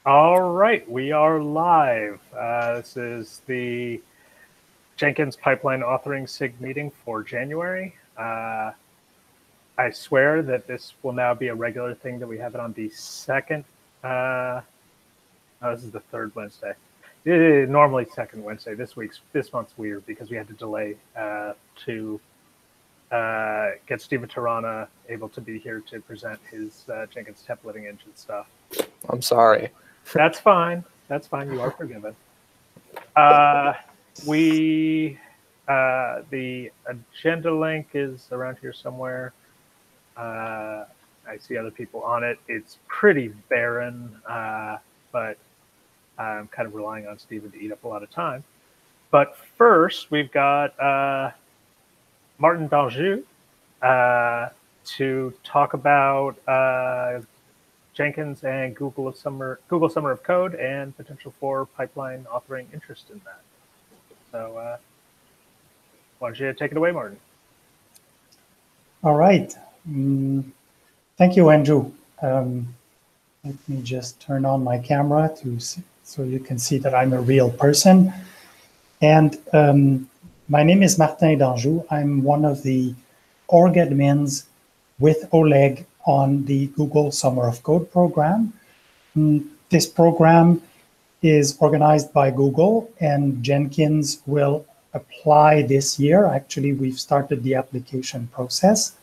All right, we are live. This is the Jenkins Pipeline Authoring SIG meeting for January. I swear that this will now be a regular thing that we have it on the second. Oh, this is the third Wednesday. Normally second Wednesday. This month's weird because we had to delay to get Stephen Tirana able to be here to present his Jenkins templating engine stuff. I'm sorry. That's fine. That's fine. You are forgiven. The agenda link is around here somewhere. I see other people on it. It's pretty barren, but I'm kind of relying on Stephen to eat up a lot of time. But first, we've got Martin Danjou to talk about Jenkins and Google Summer of Code and potential for pipeline authoring interest in that. So why don't you take it away, Martin? All right. Thank you, Andrew. Let me just turn on my camera so you can see that I'm a real person. And my name is Martin Danjou. I'm one of the org admins with Oleg on the Google Summer of Code program. This program is organized by Google, and Jenkins will apply this year. Actually, we've started the application process.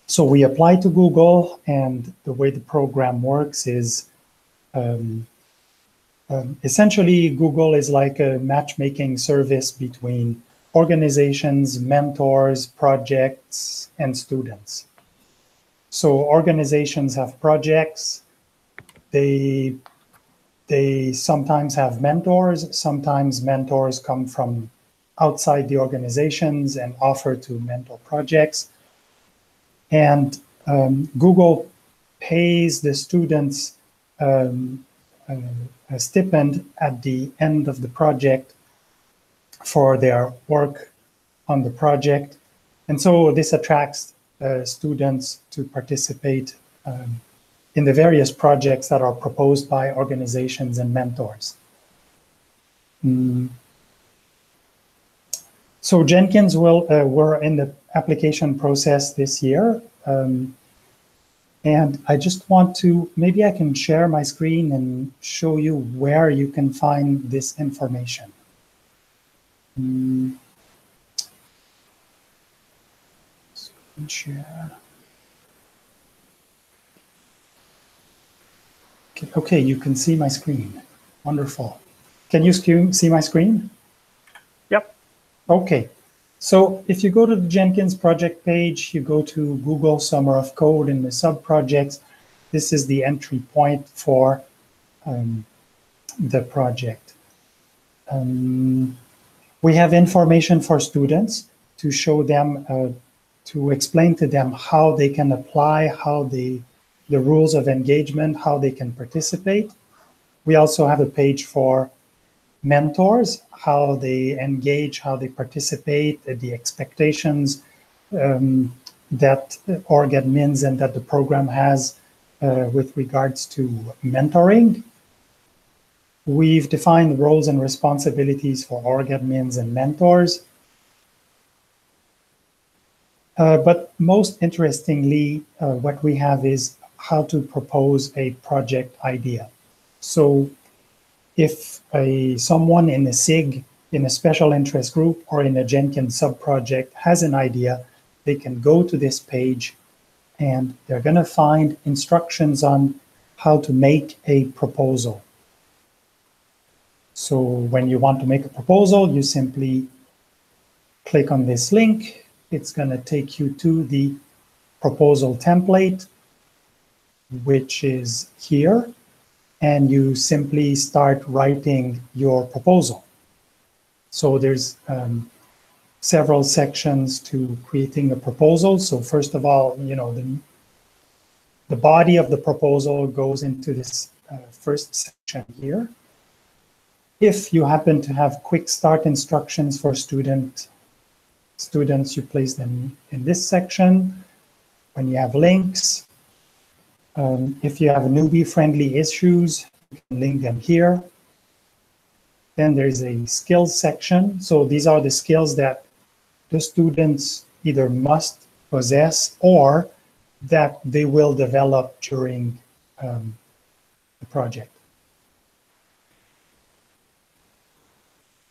So we apply to Google, and the way the program works is essentially Google is like a matchmaking service between organizations, mentors, projects, and students. So organizations have projects. They sometimes have mentors. Sometimes mentors come from outside the organizations and offer to mentor projects. And Google pays the students a stipend at the end of the project for their work on the project. And so this attracts students to participate in the various projects that are proposed by organizations and mentors. So Jenkins we're in the application process this year. And I just want to, maybe I can share my screen and show you where you can find this information. Screen share. Okay, you can see my screen. Wonderful. Can you see my screen? Yep. Okay. So if you go to the Jenkins project page, you go to Google Summer of Code in the sub-projects. This is the entry point for the project. We have information for students to show them, to explain to them how they can apply, how the rules of engagement, how they can participate. We also have a page for mentors, how they engage, how they participate, the expectations that org admins and that the program has with regards to mentoring. We've defined roles and responsibilities for org admins and mentors. But most interestingly, what we have is how to propose a project idea. So if someone in a SIG, in a special interest group, or in a Jenkins sub-project has an idea, they can go to this page and they're going to find instructions on how to make a proposal. So when you want to make a proposal, you simply click on this link. It's going to take you to the proposal template, which is here. And you simply start writing your proposal. So there's several sections to creating a proposal. So first of all, you know, the body of the proposal goes into this first section here. If you happen to have quick start instructions for students, you place them in this section. When you have links, If you have newbie-friendly issues, you can link them here. Then there's a skills section. So these are the skills that the students either must possess or that they will develop during the project.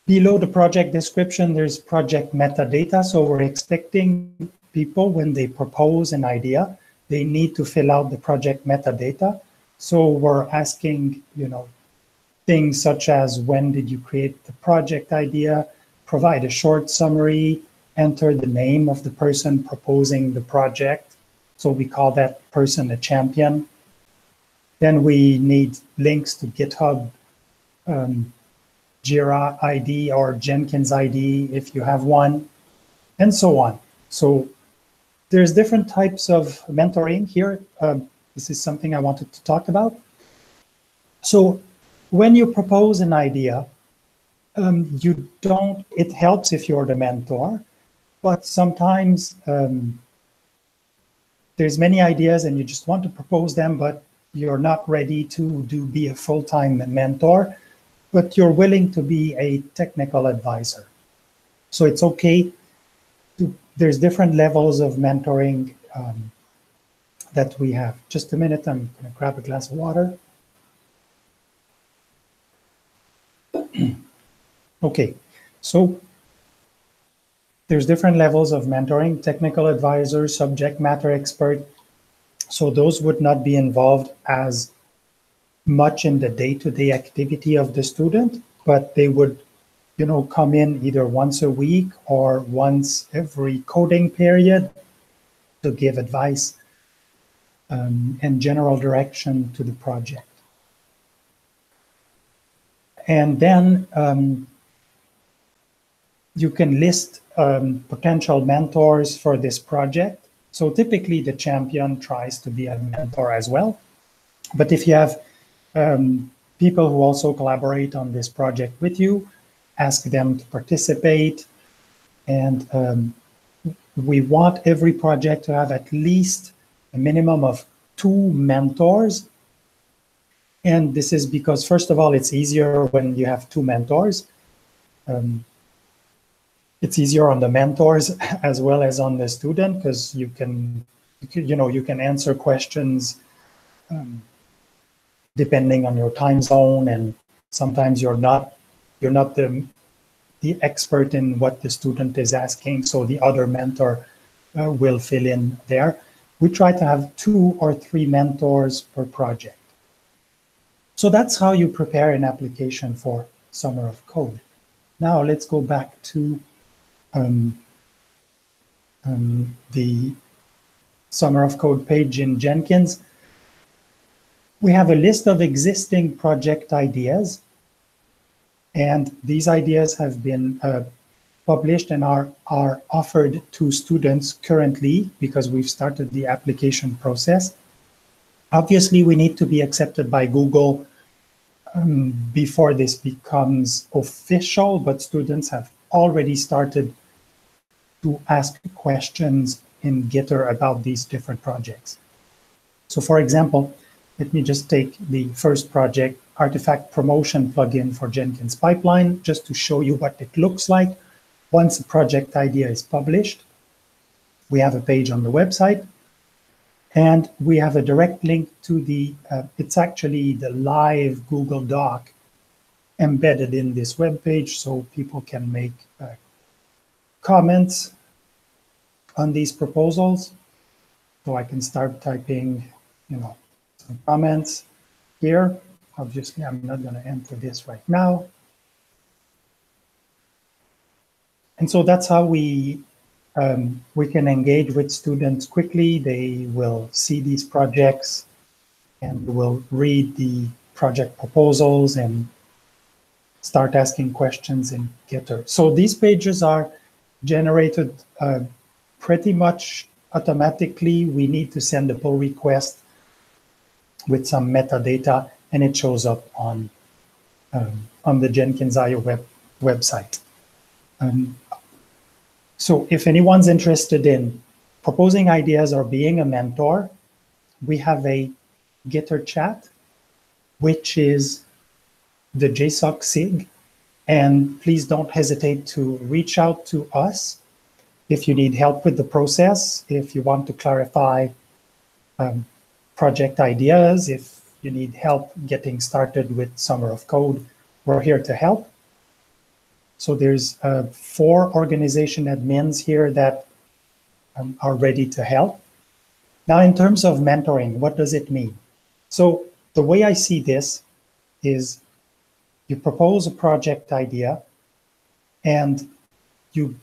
Below the project description, there's project metadata. So we're expecting people, when they propose an idea, they need to fill out the project metadata. So we're asking, things such as when did you create the project idea, provide a short summary, enter the name of the person proposing the project. So we call that person a champion. Then we need links to GitHub, Jira ID or Jenkins ID if you have one, and so on. So there's different types of mentoring here. This is something I wanted to talk about. So when you propose an idea, it helps if you're the mentor, but sometimes there's many ideas and you just want to propose them, but you're not ready to be a full-time mentor, but you're willing to be a technical advisor. So it's okay. There's different levels of mentoring that we have. Just a minute, I'm going to grab a glass of water. Okay, so there's different levels of mentoring: technical advisor, subject matter expert. So those would not be involved as much in the day-to-day activity of the student, but they would, come in either once a week or once every coding period to give advice and general direction to the project. And then you can list potential mentors for this project. So typically the champion tries to be a mentor as well. But if you have people who also collaborate on this project with you, ask them to participate. And we want every project to have at least a minimum of 2 mentors. And this is because, first of all, it's easier when you have 2 mentors. It's easier on the mentors as well as on the student, because you can answer questions depending on your time zone, and sometimes you're not the expert in what the student is asking, so the other mentor will fill in there. We try to have 2 or 3 mentors per project. So that's how you prepare an application for Summer of Code. Now let's go back to the Summer of Code page in Jenkins. We have a list of existing project ideas, and these ideas have been published and are offered to students currently because we've started the application process. Obviously, we need to be accepted by Google before this becomes official, but students have already started to ask questions in Gitter about these different projects. So for example, let me just take the first project, Artifact Promotion plugin for Jenkins Pipeline, just to show you what it looks like once a project idea is published. We have a page on the website, and we have a direct link to the, it's actually the live Google Doc embedded in this web page, so people can make comments on these proposals. So I can start typing, some comments here. Obviously, I'm not going to enter this right now. And so that's how we can engage with students quickly. They will see these projects and will read the project proposals and start asking questions in Gitter. So these pages are generated pretty much automatically. We need to send a pull request with some metadata, and it shows up on the Jenkins.io website. So if anyone's interested in proposing ideas or being a mentor, we have a Gitter chat, which is the JSOC SIG. And please don't hesitate to reach out to us if you need help with the process, if you want to clarify project ideas, if you need help getting started with Summer of Code, we're here to help. So there's 4 organization admins here that are ready to help. Now, in terms of mentoring, what does it mean? So the way I see this is you propose a project idea and you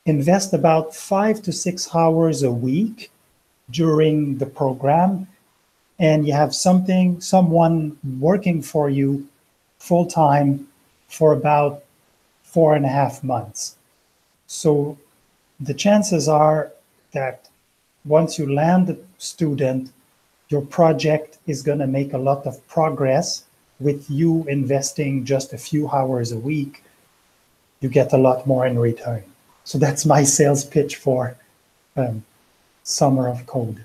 invest about 5 to 6 hours a week during the program, and you have someone working for you full-time for about 4.5 months. So the chances are that once you land the student, your project is going to make a lot of progress. With you investing just a few hours a week, you get a lot more in return. So that's my sales pitch for Summer of Code.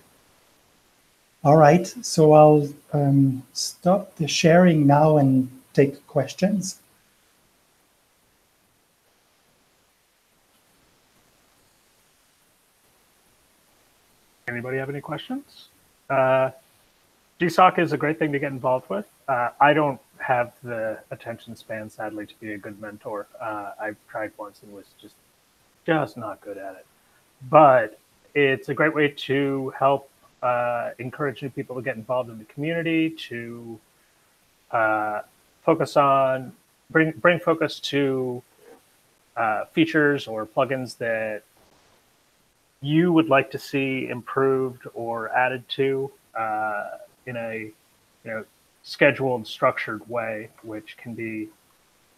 All right, so I'll stop the sharing now and take questions. Anybody have any questions? GSOC is a great thing to get involved with. I don't have the attention span, sadly, to be a good mentor. I've tried once and was just not good at it. But it's a great way to help encourage new people to get involved in the community, to focus on, bring focus to features or plugins that you would like to see improved or added to in a scheduled, structured way, which can be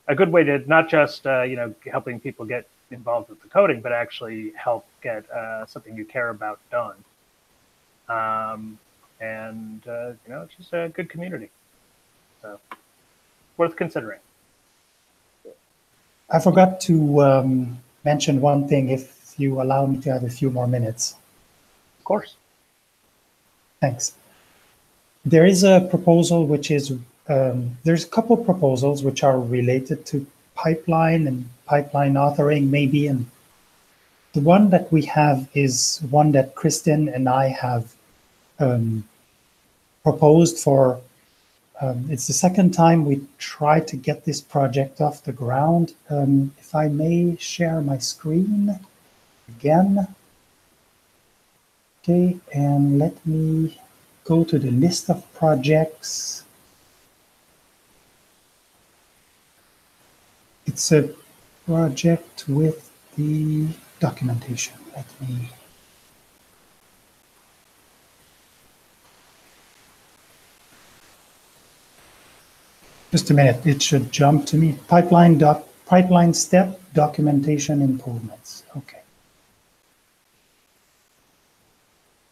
a good way to not just helping people get involved with the coding, but actually help get something you care about done. It's just a good community, so worth considering. I forgot to mention one thing, if you allow me to have a few more minutes. Of course. Thanks. There is a proposal which is, there's a couple proposals which are related to pipeline and pipeline authoring maybe, and the one that we have is one that Kristen and I have proposed for. It's the second time we try to get this project off the ground. If I may share my screen again. Okay, and let me go to the list of projects. It's a project with the documentation. Let me. Just a minute, it should jump to me. Pipeline step documentation improvements. Okay.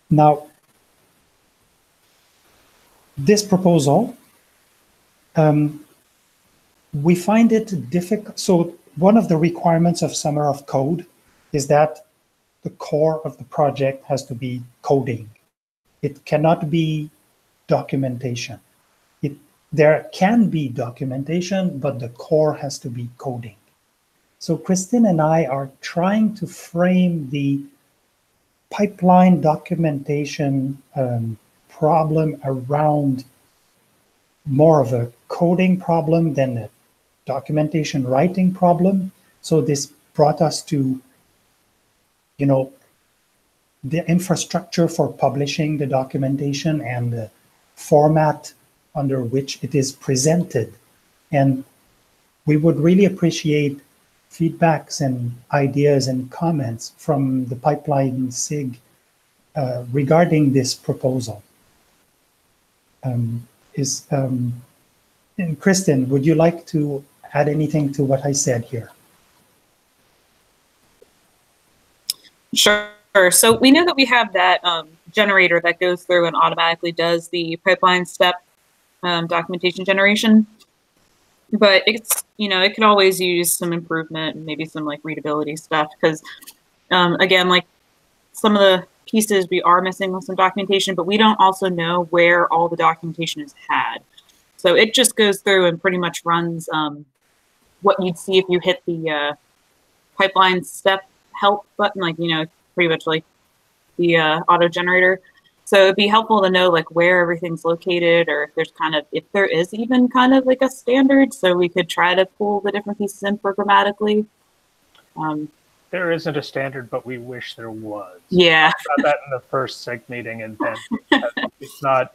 Now, this proposal, we find it difficult. So one of the requirements of Summer of Code is that the core of the project has to be coding. It cannot be documentation. There can be documentation, but the core has to be coding. So Kristen and I are trying to frame the pipeline documentation problem around more of a coding problem than a documentation writing problem. So this brought us to, the infrastructure for publishing the documentation and the format under which it is presented. And we would really appreciate feedbacks and ideas and comments from the Pipeline SIG regarding this proposal. And Kristen, would you like to add anything to what I said here? Sure. So we know that we have that generator that goes through and automatically does the pipeline step documentation generation, but it's, it could always use some improvement and maybe some like readability stuff, because again, like some of the pieces we are missing with some documentation, but we don't also know where all the documentation is had. So it just goes through and pretty much runs what you'd see if you hit the pipeline step help button, like, you know, pretty much like the auto generator. So it'd be helpful to know like where everything's located, or if there's if there is even kind of like a standard, so we could try to pull the different pieces in programmatically. There isn't a standard, but we wish there was. Yeah. I got that in the first SIG meeting, and then it's not,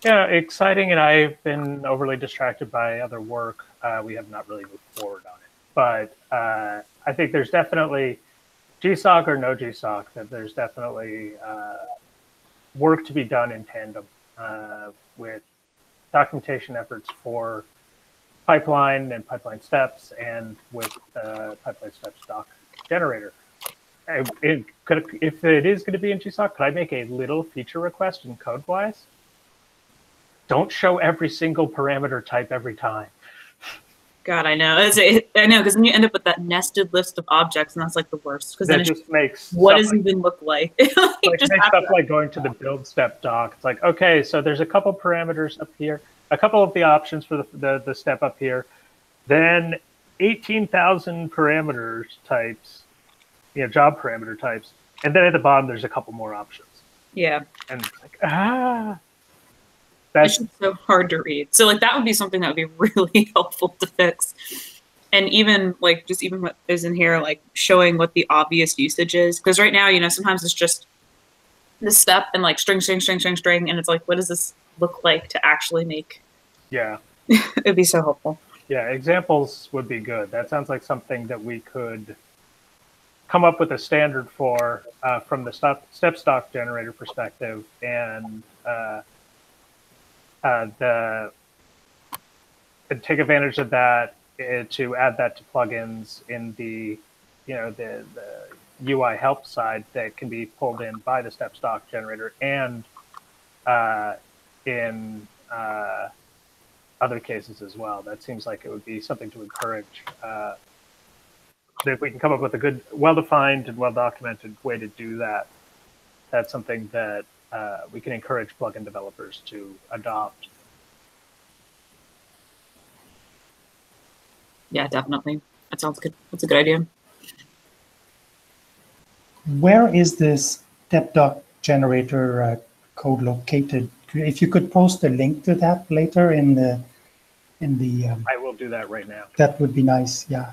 exciting, and I've been overly distracted by other work. We have not really moved forward on it. But I think there's definitely, GSOC or no GSOC, that there's definitely work to be done in tandem with documentation efforts for pipeline and pipeline steps, and with pipeline steps doc generator. If it is going to be in GSOC, could I make a little feature request in code-wise? Don't show every single parameter type every time. God, I know. I know, because then you end up with that nested list of objects, and that's like the worst. Because then it just makes what does it even look like? Like just makes stuff like going to the build step doc. It's like, okay, so there's a couple parameters up here, a couple of the options for the step up here, then 18,000 parameters types, job parameter types, and then at the bottom there's a couple more options. Yeah. And it's like, It's just so hard to read. So like that would be something that would be really helpful to fix. And even like even what is in here, like showing what the obvious usage is. Because right now, sometimes it's just this step and like string, and it's like, what does this look like to actually make? Yeah. It'd be so helpful. Yeah, examples would be good. That sounds like something that we could come up with a standard for from the step stock generator perspective, and take advantage of that to add that to plugins in the UI help side that can be pulled in by the step stock generator, and in other cases as well. That seems like it would be something to encourage. If we can come up with a good, well-defined and well-documented way to do that, that's something that we can encourage plugin developers to adopt. Yeah, definitely. That sounds good. That's a good idea. Where is this step-doc generator code located? If you could post a link to that later in the I will do that right now. That would be nice. Yeah.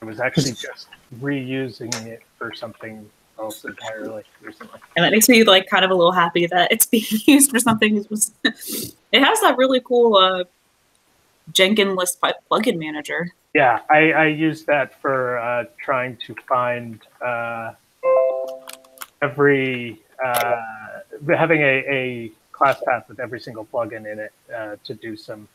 I was actually just reusing it for something else entirely recently. And that makes me like kind of a little happy that it's being used for something. It has that really cool Jenkins list plugin manager. Yeah, I use that for trying to find having a class path with every single plugin in it to do some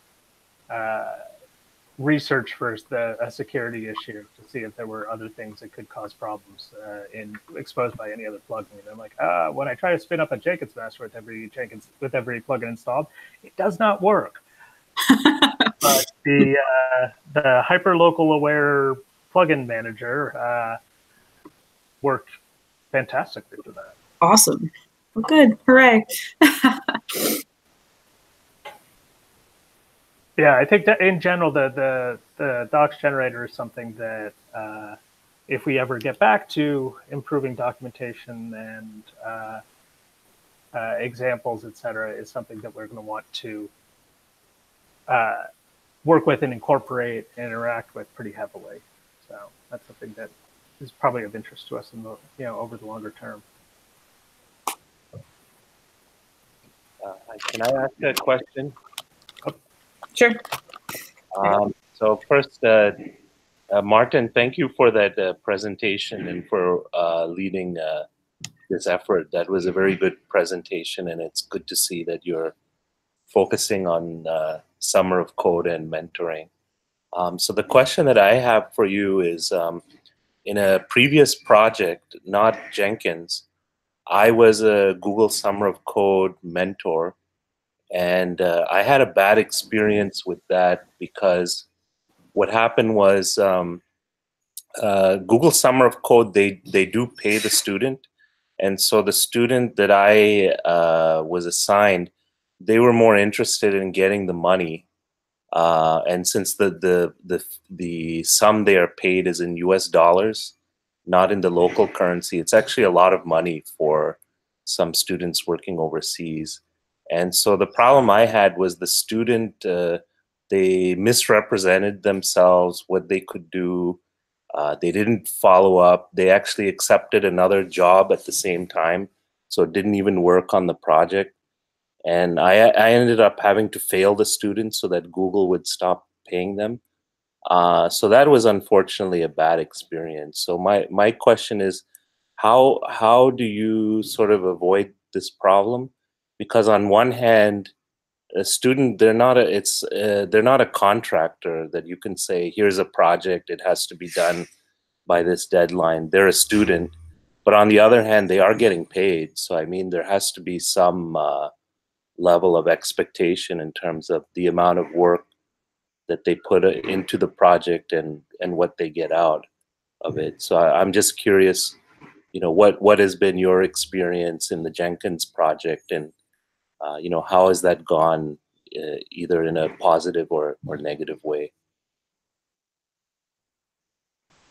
research for a security issue to see if there were other things that could cause problems exposed by any other plugin. And I'm like, when I try to spin up a Jenkins master with every plugin installed, it does not work. But the hyperlocal aware plugin manager worked fantastically for that. Awesome. Well, good. Hooray. Yeah, I think that in general, the docs generator is something that if we ever get back to improving documentation and examples, etc., is something that we're going to want to work with and incorporate and interact with pretty heavily. So that's something that is probably of interest to us in the over the longer term. Can I ask a question? Sure. So first, Martin, thank you for that presentation and for leading this effort. That was a very good presentation, and it's good to see that you're focusing on summer of code and mentoring. So the question that I have for you is, in a previous project, not Jenkins, I was a Google Summer of Code mentor, and I had a bad experience with that because what happened was Google Summer of Code, they do pay the student, And so the student that I was assigned, they were more interested in getting the money. And since the sum they are paid is in US dollars, not in the local currency, it's actually a lot of money for some students working overseas. And so the problem I had was the student, they misrepresented themselves, what they could do. They didn't follow up. They actually accepted another job at the same time, so it didn't even work on the project. And I ended up having to fail the students so that Google would stop paying them. So that was unfortunately a bad experience. So my question is, how do you sort of avoid this problem? Because on one hand, a student, they're not a contractor that you can say, here's a project, it has to be done by this deadline. They're a student, but on the other hand, they are getting paid. So I mean, there has to be some level of expectation in terms of the amount of work that they put into the project and what they get out of it. So I'm just curious, you know, what has been your experience in the Jenkins project, and you know, how has that gone, either in a positive or negative way?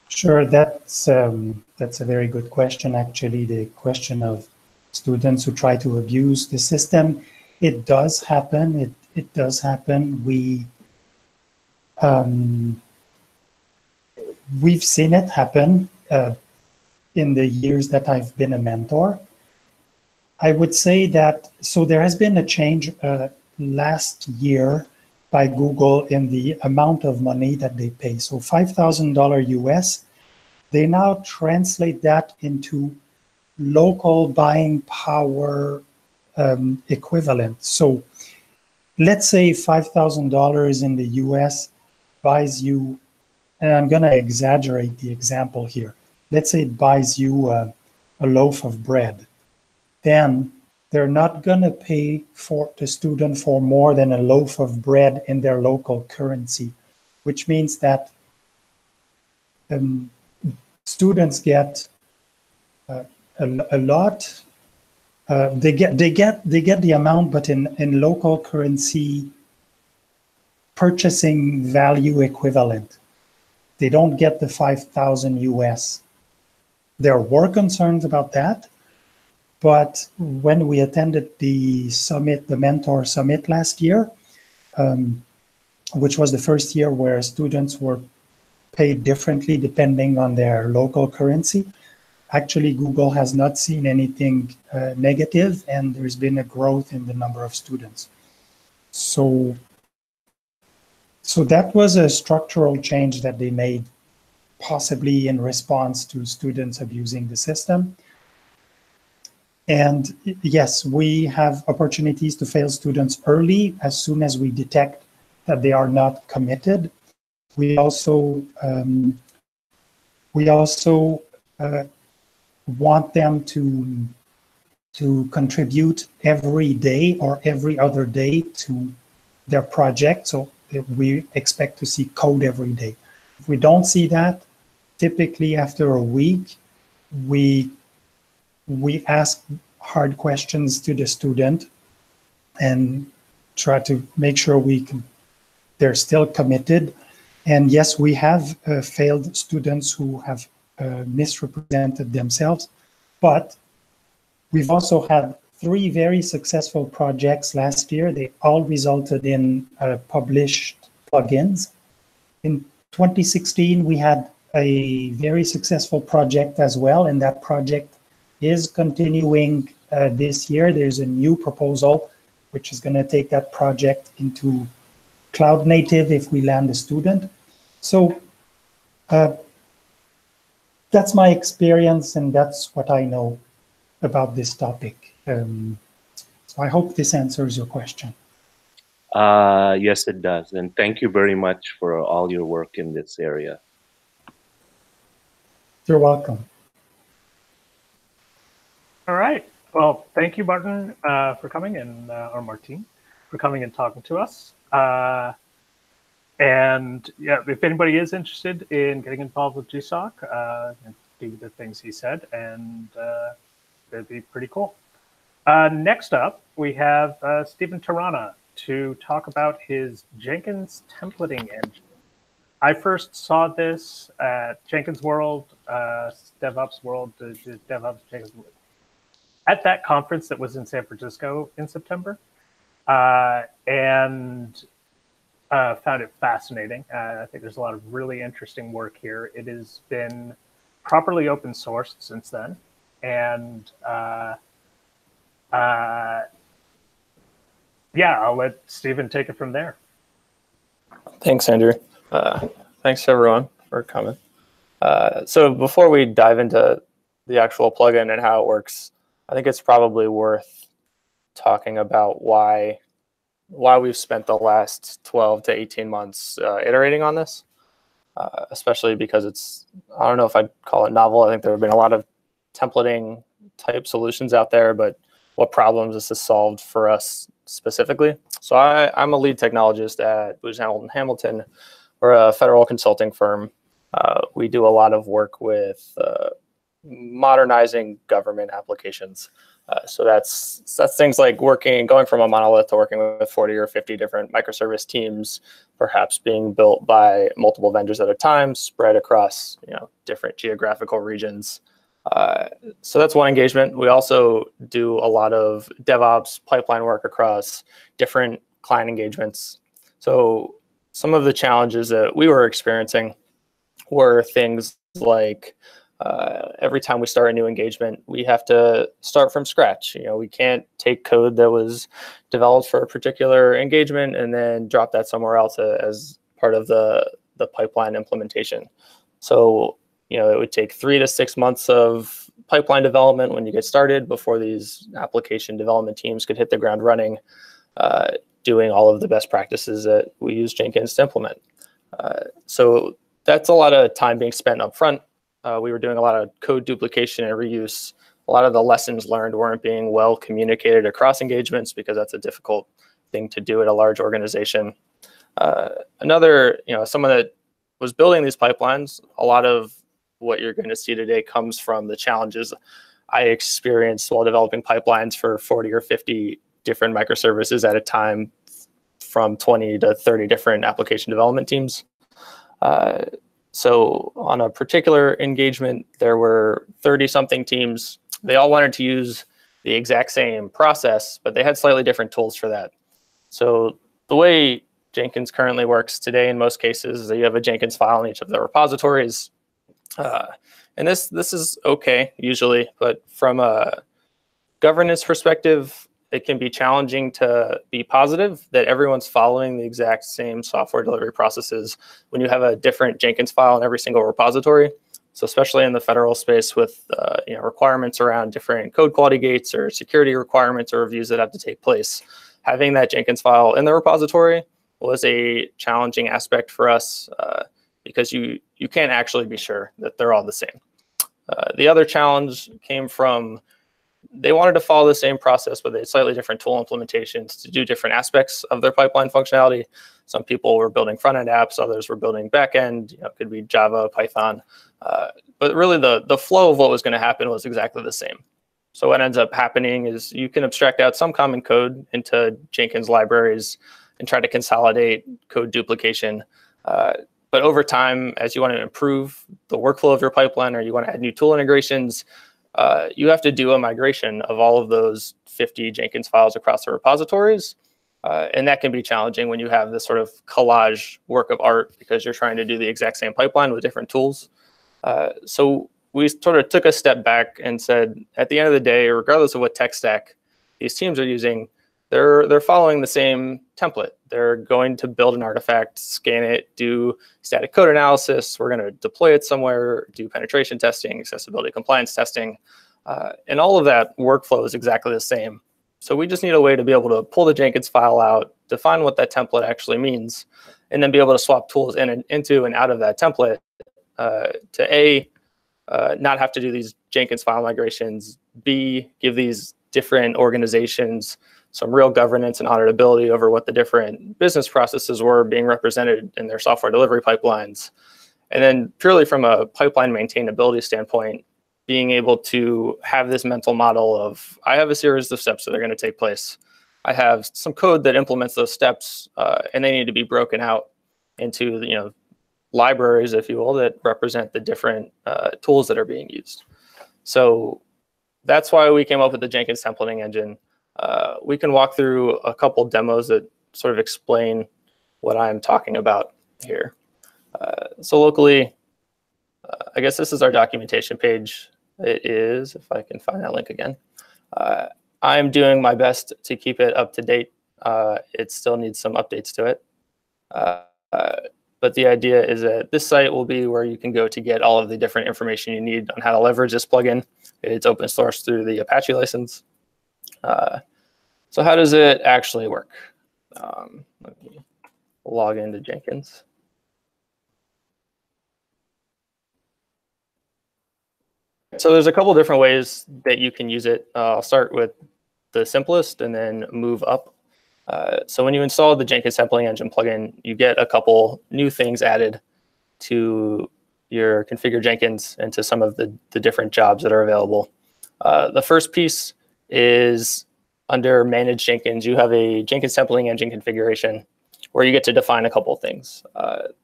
Sure, that's a very good question. Actually, the question of students who try to abuse the system, it does happen. It does happen. We've seen it happen in the years that I've been a mentor. I would say that, so there has been a change last year by Google in the amount of money that they pay. So $5,000 US, they now translate that into local buying power equivalent. So let's say $5,000 in the US buys you, and I'm going to exaggerate the example here. Let's say it buys you a loaf of bread. Then they're not going to pay for the student for more than a loaf of bread in their local currency, which means that students get a lot. They get the amount, but in local currency purchasing value equivalent. They don't get the 5,000 US. There were concerns about that. But when we attended the summit, the Mentor Summit last year, which was the first year where students were paid differently depending on their local currency, actually Google has not seen anything negative, and there's been a growth in the number of students. So that was a structural change that they made, possibly in response to students abusing the system. And yes, we have opportunities to fail students early as soon as we detect that they are not committed. We also want them to contribute every day or every other day to their project. So we expect to see code every day. If we don't see that, typically after a week, we ask hard questions to the student and try to make sure they're still committed. And yes, we have failed students who have misrepresented themselves, but we've also had 3 very successful projects last year. They all resulted in published plugins. In 2016, we had a very successful project as well, and that project is continuing this year. There's a new proposal which is going to take that project into cloud native if we land a student. So that's my experience, and that's what I know about this topic. So I hope this answers your question. Yes, it does. And thank you very much for all your work in this area. You're welcome. All right. Well, thank you, Martin, for coming, and or Martine, for coming and talking to us. And yeah, if anybody is interested in getting involved with GSOC, do the things he said, and that'd be pretty cool. Next up, we have Stephen Tirana to talk about his Jenkins templating engine. I first saw this at Jenkins World, DevOps World, DevOps Jenkins World, at that conference that was in San Francisco in September, and found it fascinating. I think there's a lot of really interesting work here. It has been properly open sourced since then, and yeah, I'll let Stephen take it from there. Thanks, Andrew. Thanks everyone for coming. So before we dive into the actual plugin and how it works, I think it's probably worth talking about why we've spent the last 12 to 18 months iterating on this, especially because it's, I don't know if I'd call it novel. I think there have been a lot of templating type solutions out there, but what problems this has solved for us specifically. So I'm a lead technologist at Booz Allen Hamilton. We're a federal consulting firm. We do a lot of work with modernizing government applications. So that's things like going from a monolith to working with 40 or 50 different microservice teams, perhaps being built by multiple vendors at a time, spread across different geographical regions. So that's one engagement. We also do a lot of DevOps pipeline work across different client engagements. So some of the challenges that we were experiencing were things like every time we start a new engagement, we have to start from scratch. We can't take code that was developed for a particular engagement and then drop that somewhere else as part of the pipeline implementation. So it would take 3 to 6 months of pipeline development when you get started before these application development teams could hit the ground running, doing all of the best practices that we use Jenkins to implement. So that's a lot of time being spent up front. We were doing a lot of code duplication and reuse. A lot of the lessons learned weren't being well communicated across engagements because that's a difficult thing to do at a large organization. Another, someone that was building these pipelines, a lot of what you're going to see today comes from the challenges I experienced while developing pipelines for 40 or 50 different microservices at a time from 20 to 30 different application development teams. So on a particular engagement, there were 30-something teams. They all wanted to use the exact same process, but they had slightly different tools for that. So the way Jenkins currently works today in most cases is that you have a Jenkins file in each of the repositories. And this is okay usually, but from a governance perspective, it can be challenging to be positive that everyone's following the exact same software delivery processes when you have a different Jenkins file in every single repository. So especially in the federal space with requirements around different code quality gates or security requirements or reviews that have to take place, having that Jenkins file in the repository was a challenging aspect for us because you can't actually be sure that they're all the same. The other challenge came from they wanted to follow the same process, but they had slightly different tool implementations to do different aspects of their pipeline functionality. Some people were building front-end apps, others were building back-end, it could be Java, Python. But really the flow of what was going to happen was exactly the same. So what ends up happening is you can abstract out some common code into Jenkins libraries and try to consolidate code duplication. But over time, as you want to improve the workflow of your pipeline or you want to add new tool integrations, you have to do a migration of all of those 50 Jenkins files across the repositories. And that can be challenging when you have this sort of collage work of art because you're trying to do the exact same pipeline with different tools. So we sort of took a step back and said, at the end of the day, regardless of what tech stack these teams are using, they're following the same template. They're going to build an artifact, scan it, do static code analysis. We're going to deploy it somewhere, do penetration testing, accessibility compliance testing. And all of that workflow is exactly the same. So we just need a way to be able to pull the Jenkins file out, define what that template actually means, and then be able to swap tools into and out of that template to not have to do these Jenkins file migrations, B, give these different organizations some real governance and auditability over what the different business processes were being represented in their software delivery pipelines. And then purely from a pipeline maintainability standpoint, be able to being able to have this mental model of, I have a series of steps that are going to take place. I have some code that implements those steps, and they need to be broken out into, libraries, if you will, that represent the different tools that are being used. So that's why we came up with the Jenkins templating engine. We can walk through a couple demos that sort of explain what I'm talking about here. So locally, I guess this is our documentation page. It is, if I can find that link again. I'm doing my best to keep it up to date. It still needs some updates to it. But the idea is that this site will be where you can go to get all of the different information you need on how to leverage this plugin. It's open source through the Apache license. So how does it actually work? Let me log into Jenkins. So there's a couple different ways that you can use it. I'll start with the simplest and then move up. So when you install the Jenkins templating engine plugin, you get a couple new things added to your configure Jenkins and to some of the different jobs that are available. The first piece is under Manage Jenkins. You have a Jenkins templating engine configuration where you get to define a couple of things.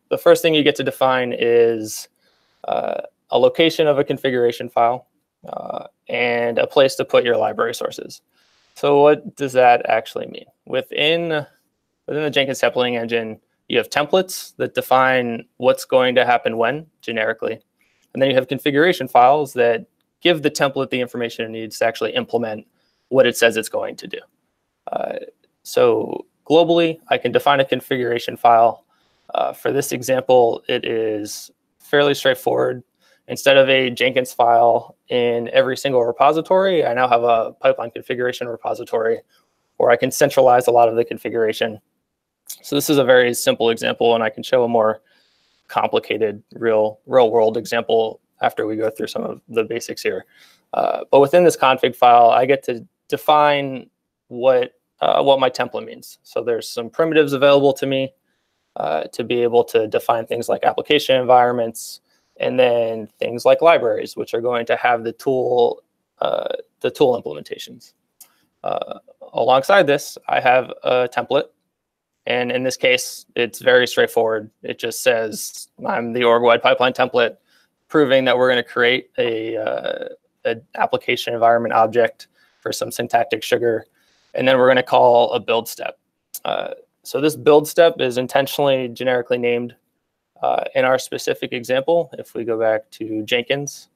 The first thing you get to define is a location of a configuration file and a place to put your library sources. So what does that actually mean? Within the Jenkins templating engine, you have templates that define what's going to happen when, generically. And then you have configuration files that give the template the information it needs to actually implement what it says it's going to do. So globally, I can define a configuration file. For this example, it is fairly straightforward. Instead of a Jenkins file in every single repository, I now have a pipeline configuration repository where I can centralize a lot of the configuration. So this is a very simple example, and I can show a more complicated real world example after we go through some of the basics here. But within this config file, I get to define what my template means. So there's some primitives available to me to be able to define things like application environments, and then things like libraries, which are going to have the tool implementations. Alongside this, I have a template. And in this case, it's very straightforward. It just says, I'm the org-wide pipeline template, proving that we're going to create an application environment object for some syntactic sugar. And then we're going to call a build step. So this build step is intentionally generically named. In our specific example, if we go back to Jenkins,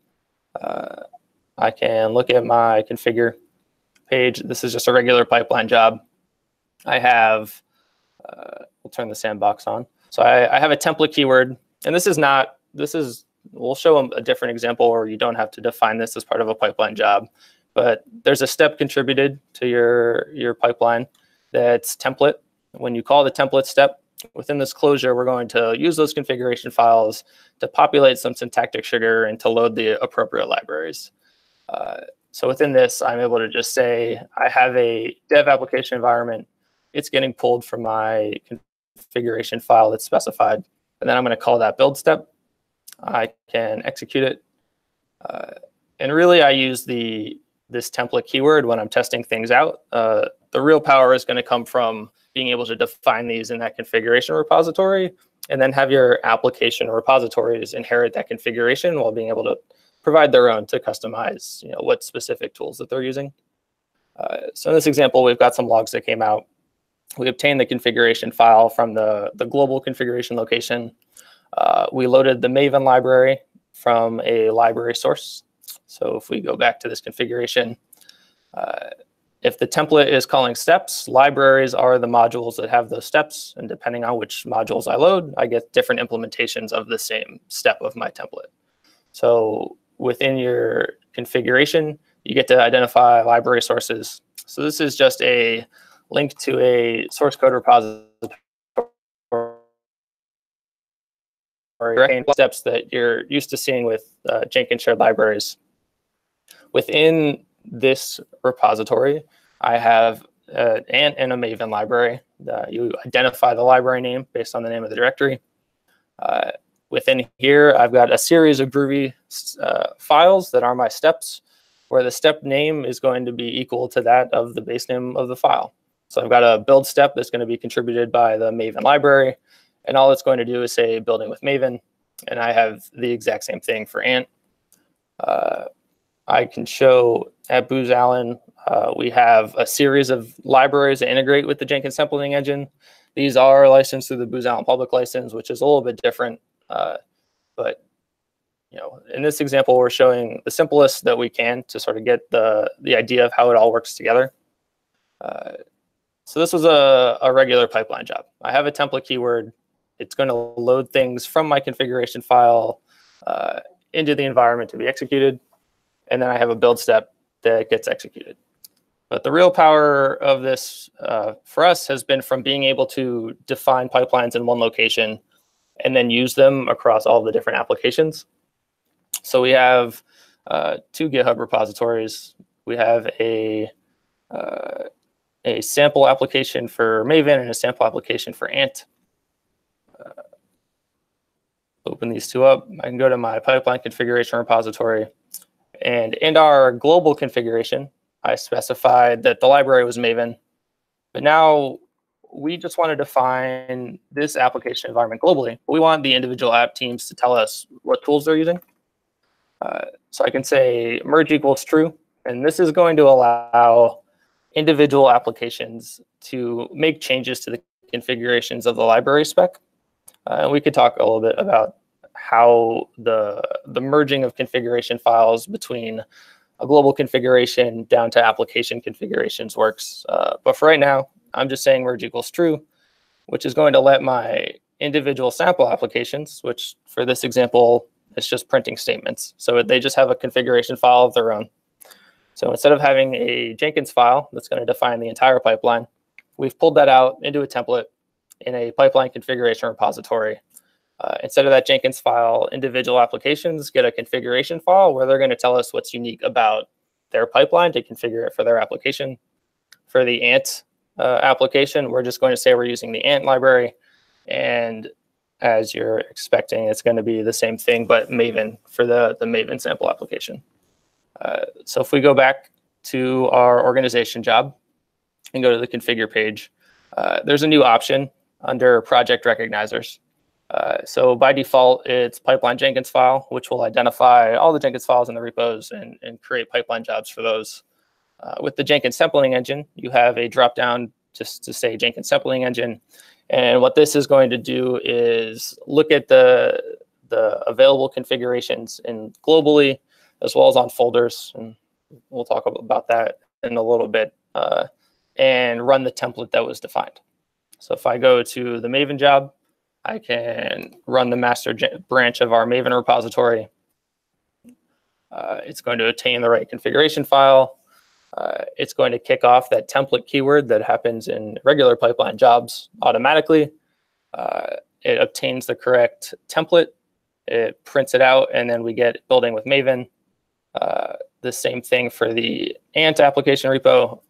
I can look at my configure page. This is just a regular pipeline job. I have, we'll turn the sandbox on. So I have a template keyword, and we'll show a different example where you don't have to define this as part of a pipeline job, but there's a step contributed to your pipeline that's template. When you call the template step, within this closure, we're going to use those configuration files to populate some syntactic sugar and to load the appropriate libraries. So within this, I'm able to just say, I have a dev application environment. It's getting pulled from my configuration file that's specified. And then I'm going to call that build step. I can execute it. And really, I use this template keyword when I'm testing things out. The real power is going to come from being able to define these in that configuration repository, and then have your application repositories inherit that configuration while being able to provide their own to customize what specific tools that they're using. So in this example, we've got some logs that came out. We obtained the configuration file from the global configuration location. We loaded the Maven library from a library source. So if we go back to this configuration, if the template is calling steps, libraries are the modules that have those steps. And depending on which modules I load, I get different implementations of the same step of my template. So within your configuration, you get to identify library sources. So this is just a link to a source code repository, steps that you're used to seeing with Jenkins shared libraries. Within this repository, I have an Ant and a Maven library. You identify the library name based on the name of the directory. within here, I've got a series of Groovy files that are my steps, where the step name is going to be equal to that of the base name of the file. So I've got a build step that's going to be contributed by the Maven library, and all it's going to do is say building with Maven, and I have the exact same thing for Ant. I can show at Booz Allen, we have a series of libraries that integrate with the Jenkins sampling engine. These are licensed through the Booz Allen public license, which is a little bit different. But in this example, we're showing the simplest that we can to sort of get the idea of how it all works together. So this was a regular pipeline job. I have a template keyword. It's going to load things from my configuration file into the environment to be executed. And then I have a build step that gets executed. But the real power of this for us has been from being able to define pipelines in one location and then use them across all the different applications. So we have 2 GitHub repositories. We have a sample application for Maven and a sample application for Ant. Open these 2 up. I can go to my pipeline configuration repository. And in our global configuration, I specified that the library was Maven. But now we just want to define this application environment globally. We want the individual app teams to tell us what tools they're using. So I can say merge equals true. And this is going to allow individual applications to make changes to the configurations of the library spec. And we could talk a little bit about how the merging of configuration files between a global configuration down to application configurations works. But for right now, I'm just saying merge equals true, which is going to let my individual sample applications, which for this example, is just printing statements. So they just have a configuration file of their own. So instead of having a Jenkins file that's going to define the entire pipeline, we've pulled that out into a template in a pipeline configuration repository. Instead of that Jenkins file, individual applications get a configuration file where they're going to tell us what's unique about their pipeline to configure it for their application. For the Ant application, we're just going to say we're using the Ant library. And as you're expecting, it's going to be the same thing, but Maven for the Maven sample application. So if we go back to our organization job and go to the configure page, there's a new option under project recognizers. So by default, it's pipeline Jenkins file, which will identify all the Jenkins files in the repos and create pipeline jobs for those. With the Jenkins sampling engine, you have a dropdown just to say Jenkins sampling engine. And what this is going to do is look at the available configurations and globally, as well as on folders. And we'll talk about that in a little bit, and run the template that was defined. So if I go to the Maven job, I can run the master branch of our Maven repository. It's going to obtain the right configuration file. It's going to kick off that template keyword that happens in regular pipeline jobs automatically. It obtains the correct template. It prints it out, and then we get building with Maven. The same thing for the Ant application repo.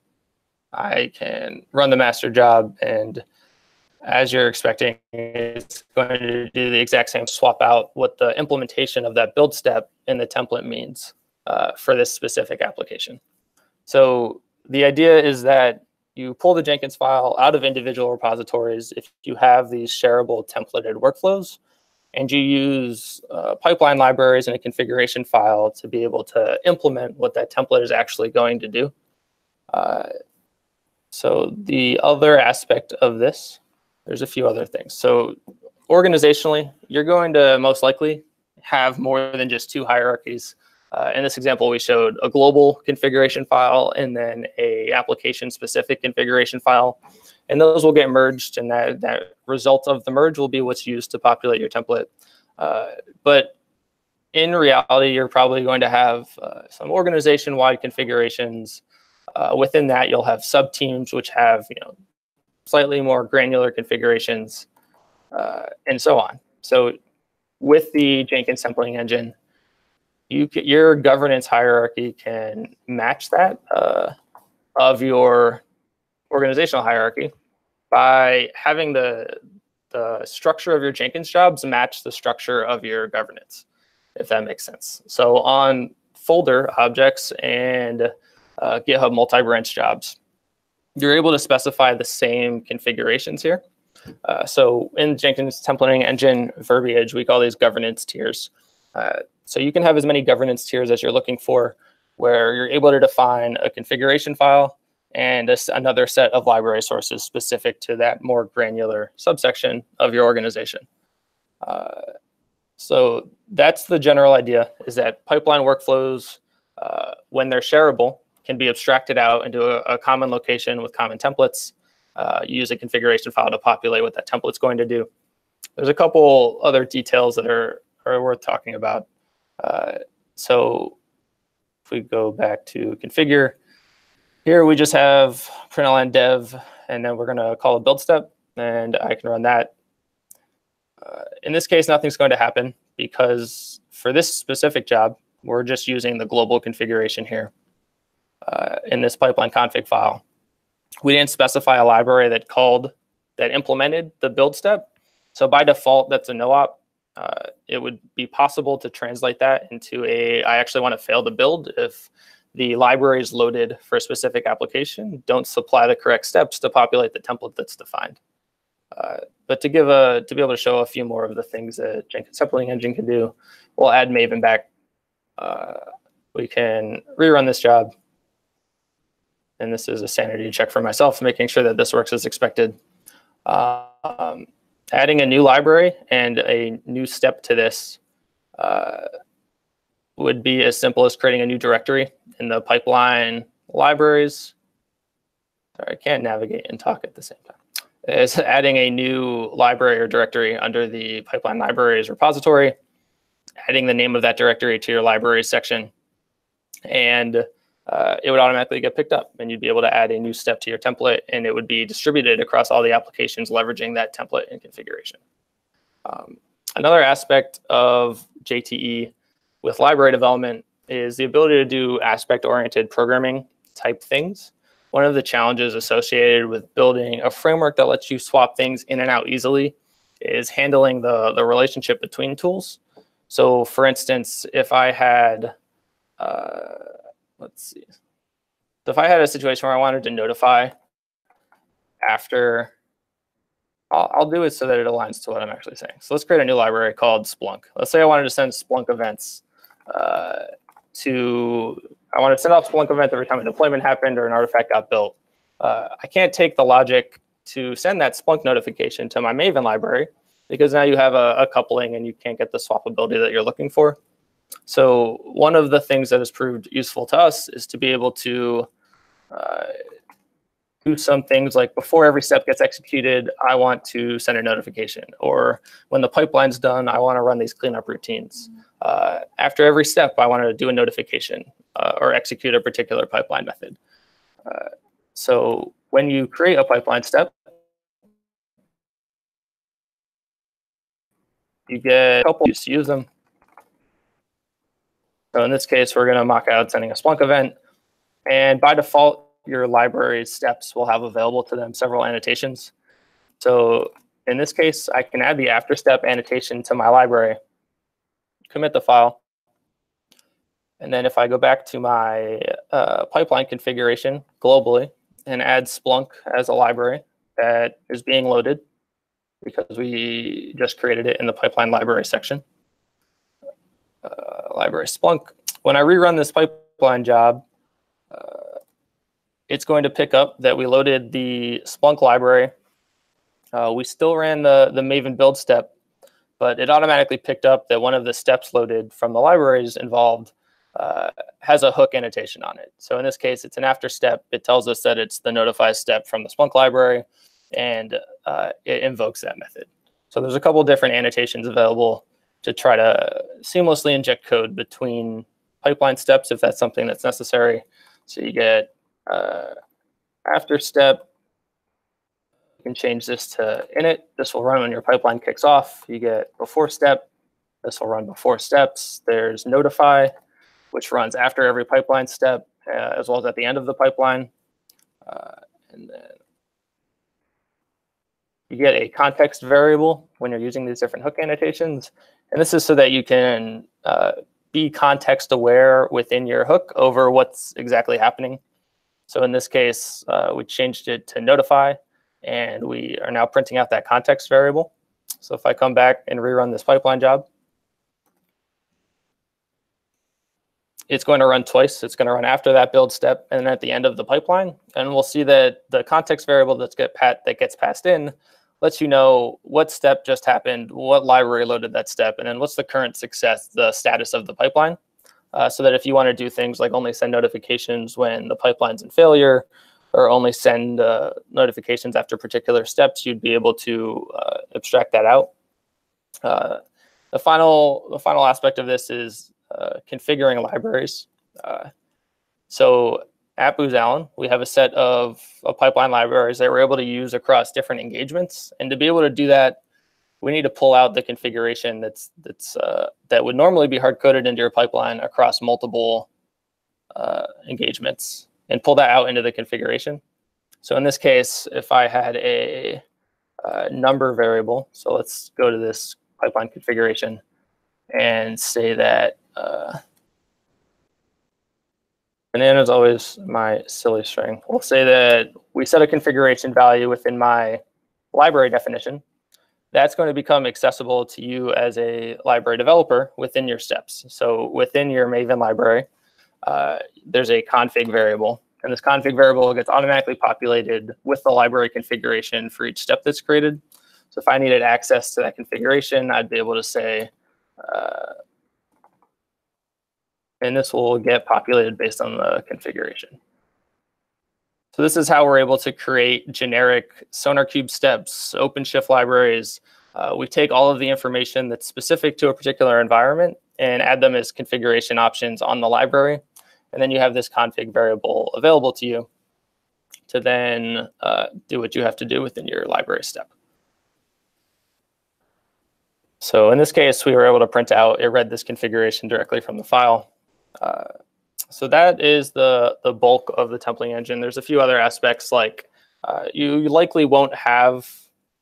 I can run the master job, and as you're expecting, it's going to do the exact same swap out what the implementation of that build step in the template means for this specific application. So the idea is that you pull the Jenkins file out of individual repositories if you have these shareable templated workflows, and you use pipeline libraries and a configuration file to be able to implement what that template is actually going to do. So the other aspect of this, there's a few other things. So organizationally, you're going to most likely have more than just 2 hierarchies. In this example, we showed a global configuration file and then a application-specific configuration file. And those will get merged, and that result of the merge will be what's used to populate your template. But in reality, you're probably going to have some organization-wide configurations. Within that, you'll have sub-teams which have slightly more granular configurations, and so on. So with the Jenkins sampling engine, your governance hierarchy can match that of your organizational hierarchy by having the the structure of your Jenkins jobs match the structure of your governance, if that makes sense. So on folder objects and GitHub multi-branch jobs, you're able to specify the same configurations here. So in Jenkins templating engine verbiage, we call these governance tiers. So you can have as many governance tiers as you're looking for, where you're able to define a configuration file and another set of library sources specific to that more granular subsection of your organization. So that's the general idea, is that pipeline workflows, when they're shareable, can be abstracted out into a common location with common templates. You use a configuration file to populate what that template's going to do. There's a couple other details that are worth talking about. So if we go back to configure, here we just have println dev, and then we're going to call a build step, and I can run that. In this case, nothing's going to happen because for this specific job, we're just using the global configuration here in this pipeline config file. We didn't specify a library that implemented the build step. So by default, that's a no-op. It would be possible to translate that into I actually want to fail to build if the libraries loaded for a specific application don't supply the correct steps to populate the template that's defined. But to be able to show a few more of the things that Jenkins templating engine can do, we'll add Maven back. We can rerun this job. And this is a sanity check for myself, making sure that this works as expected. Adding a new library and a new step to this would be as simple as creating a new directory in the pipeline libraries. Sorry, I can't navigate and talk at the same time. Is adding a new library or directory under the pipeline libraries repository, adding the name of that directory to your libraries section, and it would automatically get picked up, and you'd be able to add a new step to your template, and it would be distributed across all the applications leveraging that template and configuration. Another aspect of JTE with library development is the ability to do aspect-oriented programming type things. One of the challenges associated with building a framework that lets you swap things in and out easily is handling the relationship between tools. So for instance, if I had, let's see. So if I had a situation where I wanted to notify after, I'll do it so that it aligns to what I'm actually saying. So let's create a new library called Splunk. Let's say I wanted to send Splunk events I wanted to send off Splunk event every time a deployment happened or an artifact got built. I can't take the logic to send that Splunk notification to my Maven library because now you have a coupling and you can't get the swappability that you're looking for. So one of the things that has proved useful to us is to be able to do some things like before every step gets executed, I want to send a notification, or when the pipeline's done, I want to run these cleanup routines. After every step, I want to do a notification or execute a particular pipeline method. So when you create a pipeline step, you get a couple to use them. So in this case, we're going to mock out sending a Splunk event. And by default, your library steps will have available to them several annotations. So in this case, I can add the after step annotation to my library, commit the file. And then if I go back to my pipeline configuration globally and add Splunk as a library that is being loaded because we just created it in the pipeline library section, library Splunk. When I rerun this pipeline job, it's going to pick up that we loaded the Splunk library. We still ran the Maven build step, but it automatically picked up that one of the steps loaded from the libraries involved has a hook annotation on it. So in this case, it's an after step. It tells us that it's the notify step from the Splunk library, and it invokes that method. So there's a couple different annotations available to try to seamlessly inject code between pipeline steps if that's something that's necessary. So you get after step, you can change this to init. This will run when your pipeline kicks off. You get before step. This will run before steps. There's notify, which runs after every pipeline step, as well as at the end of the pipeline. And then you get a context variable when you're using these different hook annotations. And this is so that you can be context aware within your hook over what's exactly happening. So in this case, we changed it to notify, and we are now printing out that context variable. So if I come back and rerun this pipeline job, it's going to run twice. It's going to run after that build step and then at the end of the pipeline. And we'll see that the context variable that gets passed in lets you know what step just happened, what library loaded that step, and then what's the current success, the status of the pipeline. So that if you want to do things like only send notifications when the pipeline's in failure, or only send notifications after particular steps, you'd be able to abstract that out. The final aspect of this is configuring libraries. So at Booz Allen, we have a set of pipeline libraries that we're able to use across different engagements. And to be able to do that, we need to pull out the configuration that would normally be hard-coded into your pipeline across multiple engagements and pull that out into the configuration. So in this case, if I had a number variable, so let's go to this pipeline configuration and say that banana is always my silly string. We'll say that we set a configuration value within my library definition. That's going to become accessible to you as a library developer within your steps. So within your Maven library, there's a config variable. And this config variable gets automatically populated with the library configuration for each step that's created. So if I needed access to that configuration, I'd be able to say, and this will get populated based on the configuration. So this is how we're able to create generic SonarQube steps, OpenShift libraries. We take all of the information that's specific to a particular environment and add them as configuration options on the library. And then you have this config variable available to you to then do what you have to do within your library step. So in this case, we were able to print out, it read this configuration directly from the file. So that is the bulk of the templating engine. There's a few other aspects, like you likely won't have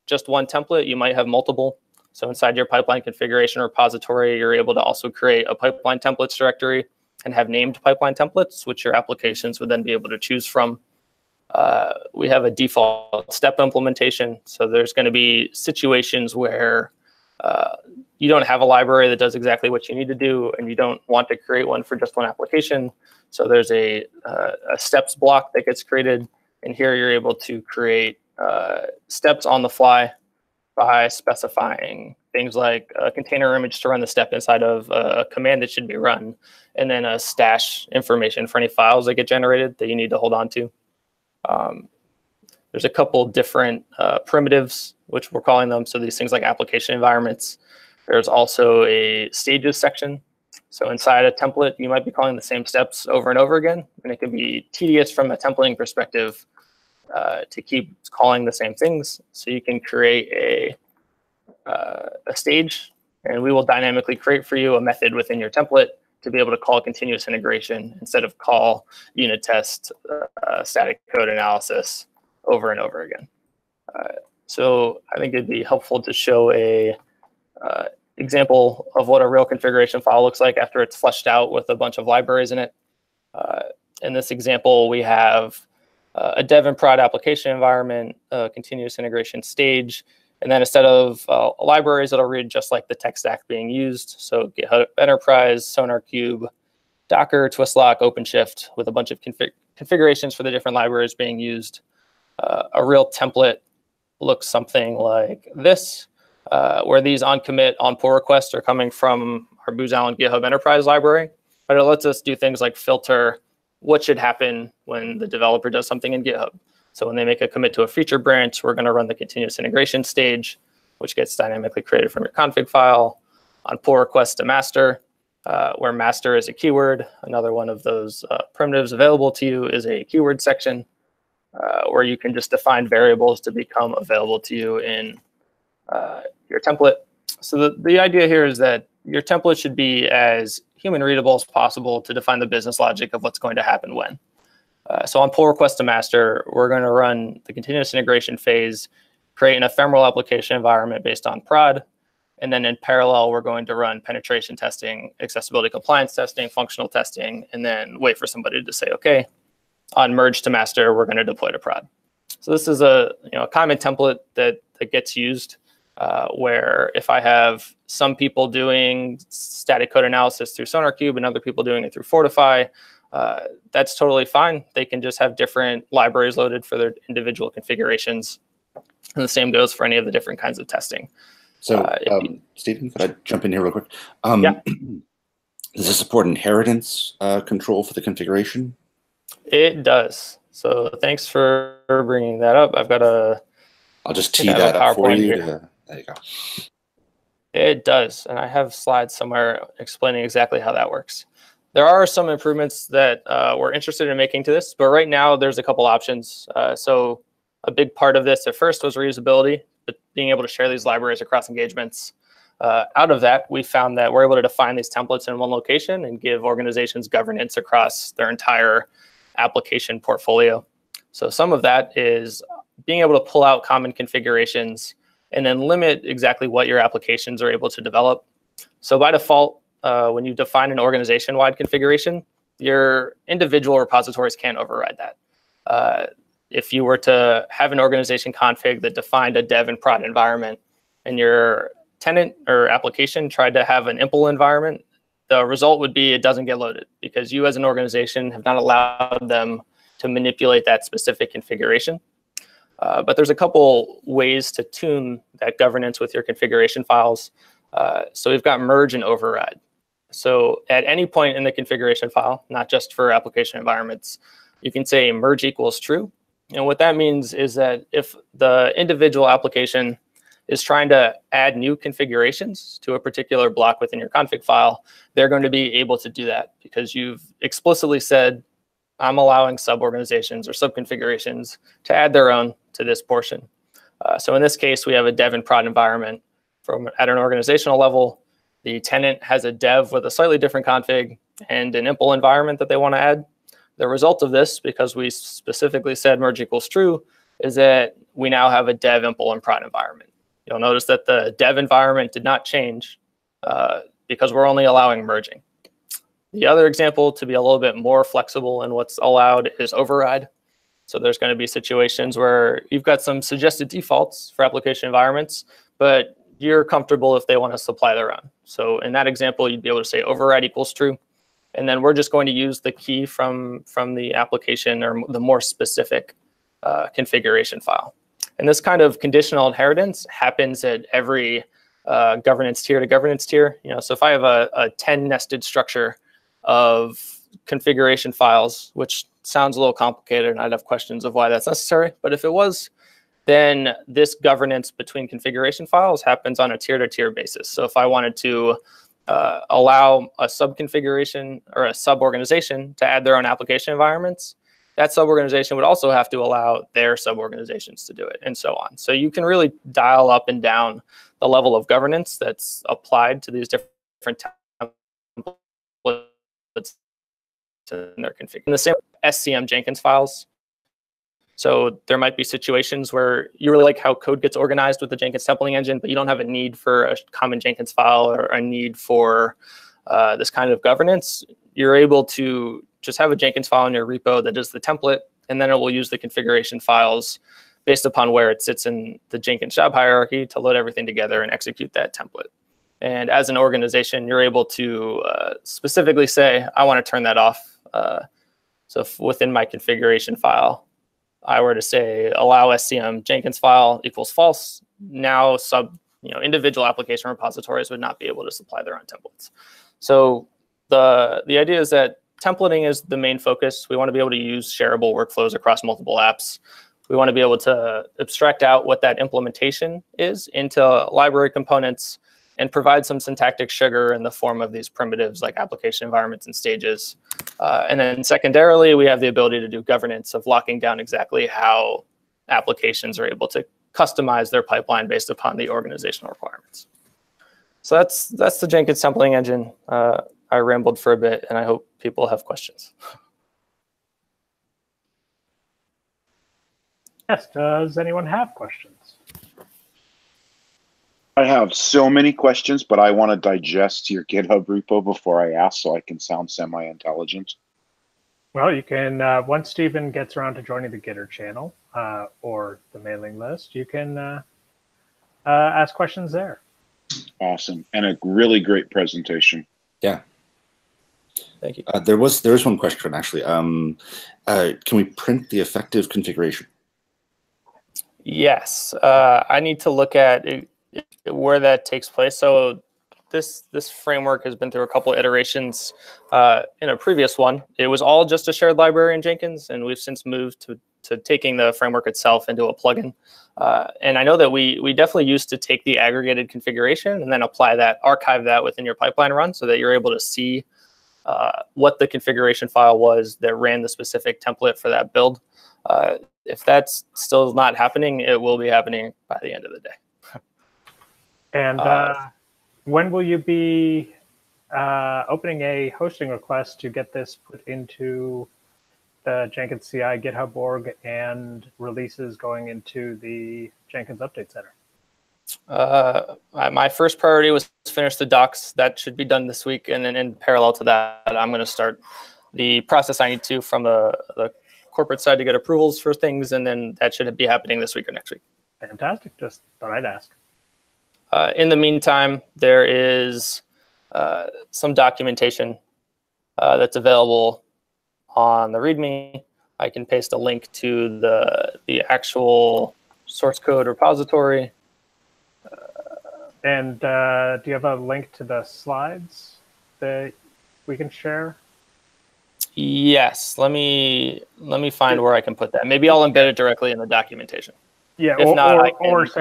just one template. You might have multiple. So inside your pipeline configuration repository, you're able to also create a pipeline templates directory and have named pipeline templates, which your applications would then be able to choose from. We have a default step implementation. So there's going to be situations where you don't have a library that does exactly what you need to do, and you don't want to create one for just one application. So there's a steps block that gets created, and here you're able to create steps on the fly by specifying things like a container image to run the step inside of a command that should be run, and then a stash information for any files that get generated that you need to hold on to. There's a couple different primitives, which we're calling them. So these things like application environments. There's also a stages section. So inside a template, you might be calling the same steps over and over again. And it can be tedious from a templating perspective to keep calling the same things. So you can create a stage, and we will dynamically create for you a method within your template to be able to call continuous integration instead of call unit test static code analysis over and over again. So I think it'd be helpful to show a example of what a real configuration file looks like after it's fleshed out with a bunch of libraries in it. In this example, we have a dev and prod application environment, a continuous integration stage, and then a set of libraries that'll read just like the tech stack being used. So GitHub Enterprise, SonarQube, Docker, Twistlock, OpenShift, with a bunch of configurations for the different libraries being used. A real template looks something like this, where these on commit, on pull requests are coming from our Booz Allen GitHub Enterprise library, but it lets us do things like filter what should happen when the developer does something in GitHub. So when they make a commit to a feature branch, we're going to run the continuous integration stage, which gets dynamically created from your config file. On pull request to master, where master is a keyword. Another one of those primitives available to you is a keyword section, where you can just define variables to become available to you in your template. So the idea here is that your template should be as human readable as possible to define the business logic of what's going to happen when. So on pull request to master, we're going to run the continuous integration phase create an ephemeral application environment based on prod. And then in parallel, we're going to run penetration testing, accessibility compliance testing, functional testing, and then wait for somebody to say, okay, on merge to master, we're going to deploy to prod. So this is a common template that gets used where if I have some people doing static code analysis through SonarQube and other people doing it through Fortify, that's totally fine. They can just have different libraries loaded for their individual configurations. And the same goes for any of the different kinds of testing. So, Stephen, could I jump in here real quick? Yeah. Does this support inheritance control for the configuration? It does. So thanks for bringing that up. I've got I'll just tee that up for you. There you go. It does. And I have slides somewhere explaining exactly how that works. There are some improvements that we're interested in making to this, but right now there's a couple options. So a big part of this at first was reusability, but being able to share these libraries across engagements. Out of that, we found that we're able to define these templates in one location and give organizations governance across their entire application portfolio. So some of that is being able to pull out common configurations and then limit exactly what your applications are able to develop. So by default, when you define an organization-wide configuration, your individual repositories can't override that. If you were to have an organization config that defined a dev and prod environment and your tenant or application tried to have an impl environment, the result would be it doesn't get loaded because you as an organization have not allowed them to manipulate that specific configuration. But there's a couple ways to tune that governance with your configuration files. So we've got merge and override. So at any point in the configuration file, not just for application environments, you can say merge equals true. And what that means is that if the individual application is trying to add new configurations to a particular block within your config file, they're going to be able to do that because you've explicitly said, I'm allowing sub-organizations or sub-configurations to add their own to this portion. So in this case, we have a dev and prod environment at an organizational level. The tenant has a dev with a slightly different config and an impl environment that they want to add. The result of this, because we specifically said merge equals true, is that we now have a dev, impl, and prod environment. You'll notice that the dev environment did not change because we're only allowing merging. The other example to be a little bit more flexible in what's allowed is override. So there's going to be situations where you've got some suggested defaults for application environments, but you're comfortable if they want to supply their own. So in that example, you'd be able to say override equals true. And then we're just going to use the key from the application or the more specific configuration file. And this kind of conditional inheritance happens at every governance tier to governance tier. So if I have a 10 nested structure of configuration files, which sounds a little complicated, and I'd have questions of why that's necessary. But if it was, then this governance between configuration files happens on a tier-to-tier basis. So if I wanted to allow a sub-configuration or a sub-organization to add their own application environments, that sub-organization would also have to allow their sub-organizations to do it, and so on. So you can really dial up and down the level of governance that's applied to these different templates in their config. And the same SCM Jenkins files. So there might be situations where you really like how code gets organized with the Jenkins templating engine, but you don't have a need for a common Jenkins file or a need for this kind of governance. You're able to just have a Jenkins file in your repo that is the template, and then it will use the configuration files based upon where it sits in the Jenkins job hierarchy to load everything together and execute that template. And as an organization, you're able to specifically say, I want to turn that off. So if within my configuration file, I were to say allow SCM Jenkins file equals false, now individual application repositories would not be able to supply their own templates. So the idea is that templating is the main focus. We want to be able to use shareable workflows across multiple apps. We want to be able to abstract out what that implementation is into library components and provide some syntactic sugar in the form of these primitives like application environments and stages. And then secondarily, we have the ability to do governance of locking down exactly how applications are able to customize their pipeline based upon the organizational requirements. So that's the Jenkins templating engine. I rambled for a bit, and I hope people have questions. Yes, does anyone have questions? I have so many questions, but I want to digest your GitHub repo before I ask so I can sound semi-intelligent. Well, you can, once Stephen gets around to joining the Gitter channel or the mailing list, you can ask questions there. Awesome. And a really great presentation. Yeah. Thank you. There was one question actually. Can we print the effective configuration? Yes, I need to look at where that takes place. So this framework has been through a couple iterations. In a previous one, it was all just a shared library in Jenkins, and we've since moved to taking the framework itself into a plugin. And I know that we definitely used to take the aggregated configuration and then apply that, archive that within your pipeline run so that you're able to see what the configuration file was that ran the specific template for that build. If that's still not happening, it will be happening by the end of the day. And when will you be opening a hosting request to get this put into the Jenkins CI GitHub org and releases going into the Jenkins Update Center? My first priority was to finish the docs. That should be done this week. And then in parallel to that, I'm going to start the process I need to from the corporate side to get approvals for things. And then that should be happening this week or next week. Fantastic. Just thought I'd ask. In the meantime, there is some documentation that's available on the README. I can paste a link to the actual source code repository. And do you have a link to the slides that we can share? Yes. Let me find where I can put that. Maybe I'll embed it directly in the documentation. Yeah, if not, or just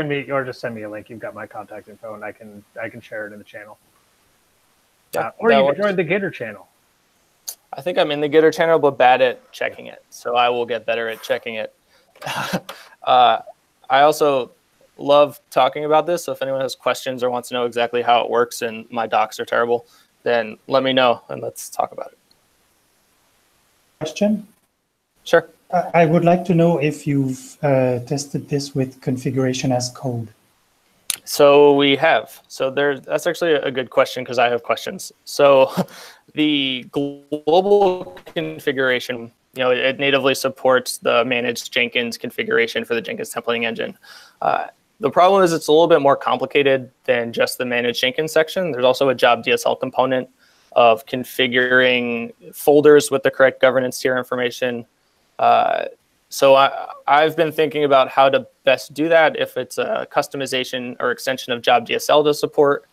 send me a link. You've got my contact info, and I can share it in the channel. Yeah, or you can join the Gitter channel. I think I'm in the Gitter channel, but bad at checking it. So I will get better at checking it. I also love talking about this. So if anyone has questions or wants to know exactly how it works and my docs are terrible, then let me know and let's talk about it. Question? Sure. I would like to know if you've tested this with configuration as code. So we have. So that's actually a good question because I have questions. So the global configuration, it natively supports the managed Jenkins configuration for the Jenkins templating engine. The problem is it's a little bit more complicated than just the managed Jenkins section. There's also a job DSL component of configuring folders with the correct governance tier information. So I've been thinking about how to best do that, if it's a customization or extension of job DSL to support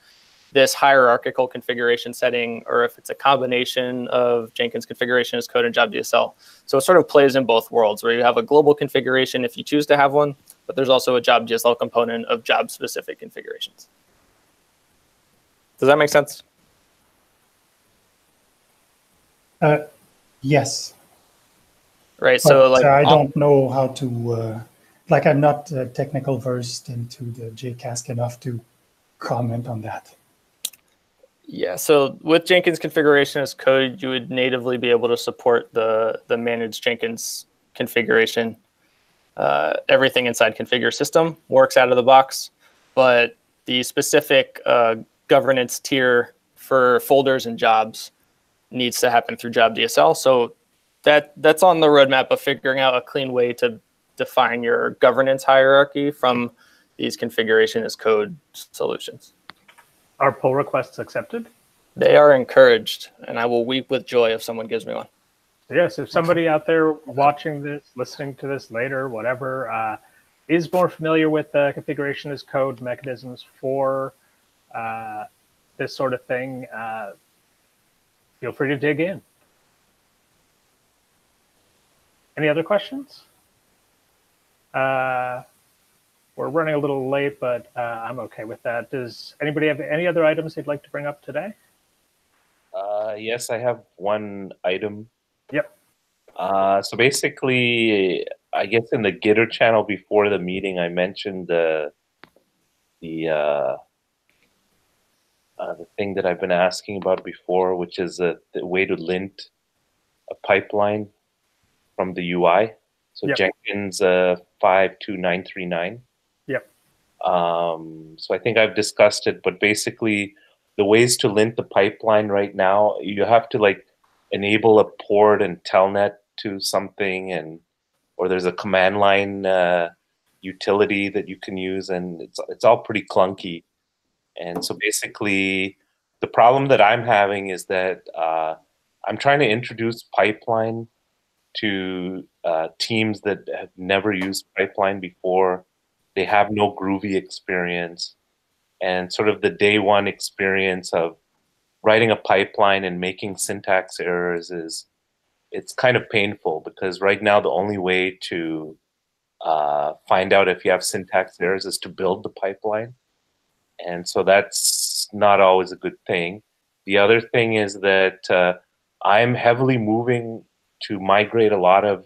this hierarchical configuration setting, or if it's a combination of Jenkins configuration as code and job DSL. So it sort of plays in both worlds, where you have a global configuration if you choose to have one, but there's also a job DSL component of job-specific configurations. Does that make sense? Yes. Right. So like I don't know how to, like I'm not technical versed into the JCASC enough to comment on that. Yeah, so with Jenkins configuration as code, you would natively be able to support the managed Jenkins configuration. Everything inside configure system works out of the box, but the specific governance tier for folders and jobs needs to happen through job DSL. So that's on the roadmap of figuring out a clean way to define your governance hierarchy from these configuration as code solutions. Are pull requests accepted? They are encouraged, and I will weep with joy if someone gives me one. Yes, if somebody out there watching this, listening to this later, whatever, is more familiar with the configuration as code mechanisms for this sort of thing, feel free to dig in. Any other questions? We're running a little late, but I'm okay with that. Does anybody have any other items they'd like to bring up today? Yes, I have one item. Yep. So basically, I guess in the Gitter channel before the meeting, I mentioned the thing that I've been asking about before, which is the way to lint a pipeline from the UI. So yep. Jenkins 52939. Yep. So I think I've discussed it, but basically the ways to lint the pipeline right now, you have to like enable a port and telnet to something, and or there's a command line utility that you can use, and it's all pretty clunky. And so basically, the problem that I'm having is that I'm trying to introduce pipeline to teams that have never used pipeline before. They have no Groovy experience, and sort of the day one experience of writing a pipeline and making syntax errors is it's kind of painful, because right now the only way to find out if you have syntax errors is to build the pipeline. And so that's not always a good thing. The other thing is that I'm heavily moving to migrate a lot of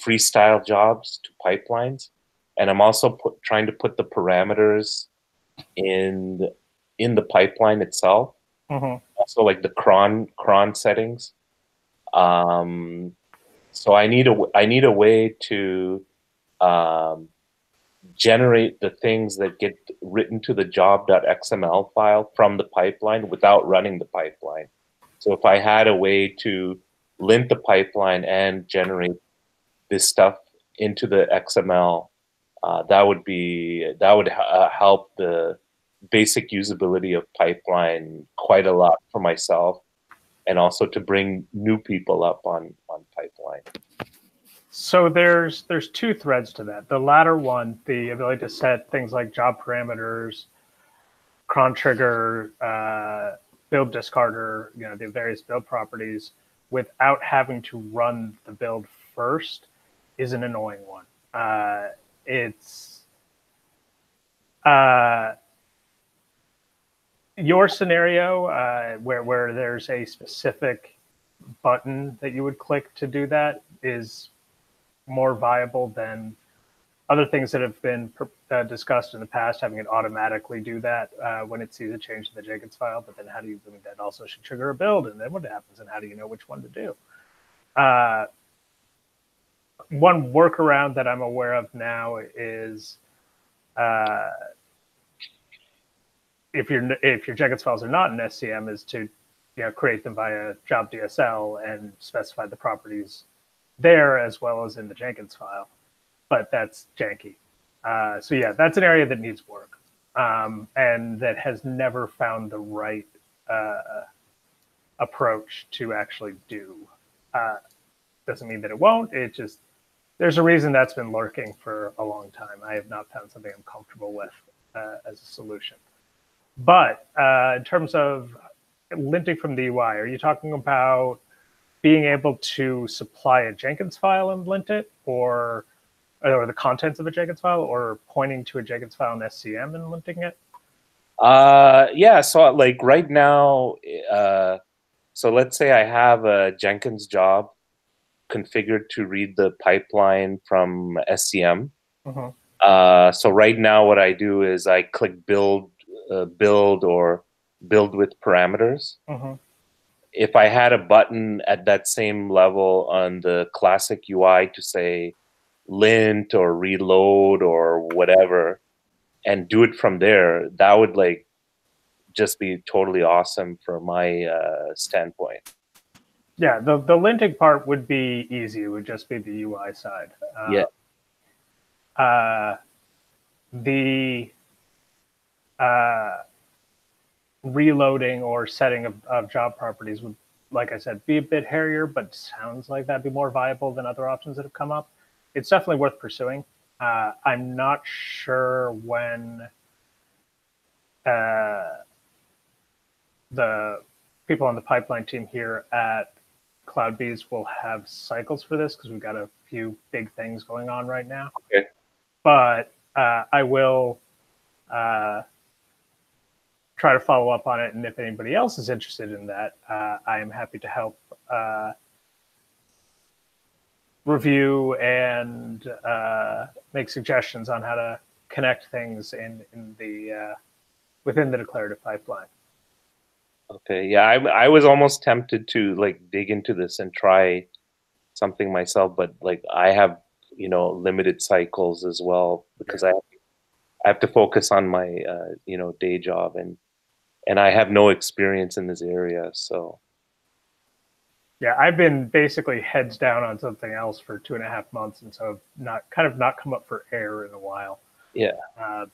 freestyle jobs to pipelines, and I'm also trying to put the parameters in the pipeline itself. Also, like the cron settings. So I need a way to generate the things that get written to the job.xml file from the pipeline without running the pipeline. So if I had a way to lint the pipeline and generate this stuff into the XML, that would help the basic usability of pipeline quite a lot for myself, and also to bring new people up on pipeline. So there's two threads to that. The latter one, the ability to set things like job parameters, cron trigger, build discarder, the various build properties, without having to run the build first, is an annoying one. It's your scenario where there's a specific button that you would click to do that is more viable than other things that have been discussed in the past, having it automatically do that when it sees a change in the Jenkins file. But then how do you, that also should trigger a build, and then what happens, and how do you know which one to do? One workaround that I'm aware of now is if your Jenkins files are not in SCM, is to create them via job DSL and specify the properties there as well as in the Jenkins file. But that's janky. So yeah, that's an area that needs work, and that has never found the right approach to actually do. Doesn't mean that it won't. It just, there's a reason that's been lurking for a long time. I have not found something I'm comfortable with as a solution. But in terms of linting from the UI, are you talking about being able to supply a Jenkins file and lint it, or the contents of a Jenkins file, or pointing to a Jenkins file in SCM and linting it? Yeah, so like right now, so let's say I have a Jenkins job configured to read the pipeline from SCM. So right now what I do is I click build or build with parameters. If I had a button at that same level on the classic UI to say lint or reload or whatever, and do it from there, that would like just be totally awesome from my standpoint. Yeah, the linting part would be easy. It would just be the UI side. Yeah. The reloading or setting of job properties would, like I said, be a bit hairier, but sounds like that'd be more viable than other options that have come up. It's definitely worth pursuing. I'm not sure when the people on the pipeline team here at CloudBees will have cycles for this, because we've got a few big things going on right now. Okay. But I will try to follow up on it, and if anybody else is interested in that, I am happy to help review and make suggestions on how to connect things in the within the declarative pipeline. Okay, yeah, I was almost tempted to like dig into this and try something myself, but like I have limited cycles as well, because I have I have to focus on my day job, and I have no experience in this area. So Yeah, I've been basically heads down on something else for 2.5 months, and so I've not come up for air in a while. yeah,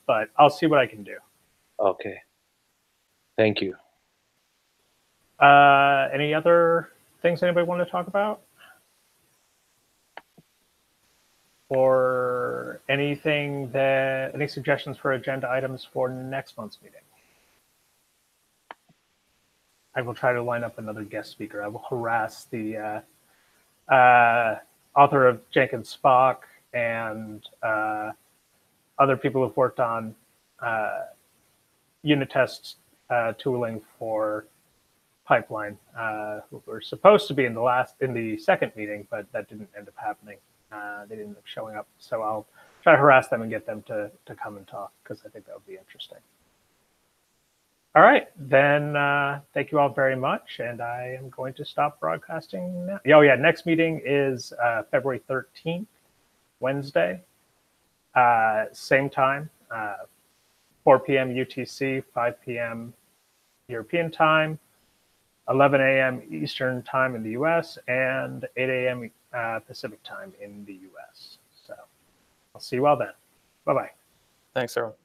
But I'll see what I can do. okay. Thank you. Any other things anybody want to talk about? Or any suggestions for agenda items for next month's meeting? I will try to line up another guest speaker. I will harass the author of Jenkins Spock and other people who've worked on unit test tooling for pipeline, who were supposed to be in the second meeting, but that didn't end up happening. They didn't end up showing up. So I'll try to harass them and get them to come and talk, because I think that would be interesting. All right, then thank you all very much. And I am going to stop broadcasting now. Oh yeah, next meeting is February 13th, Wednesday, same time, 4 p.m. UTC, 5 p.m. European time, 11 a.m. Eastern time in the US, and 8 a.m. Pacific time in the US. So I'll see you all then. Bye-bye. Thanks, everyone.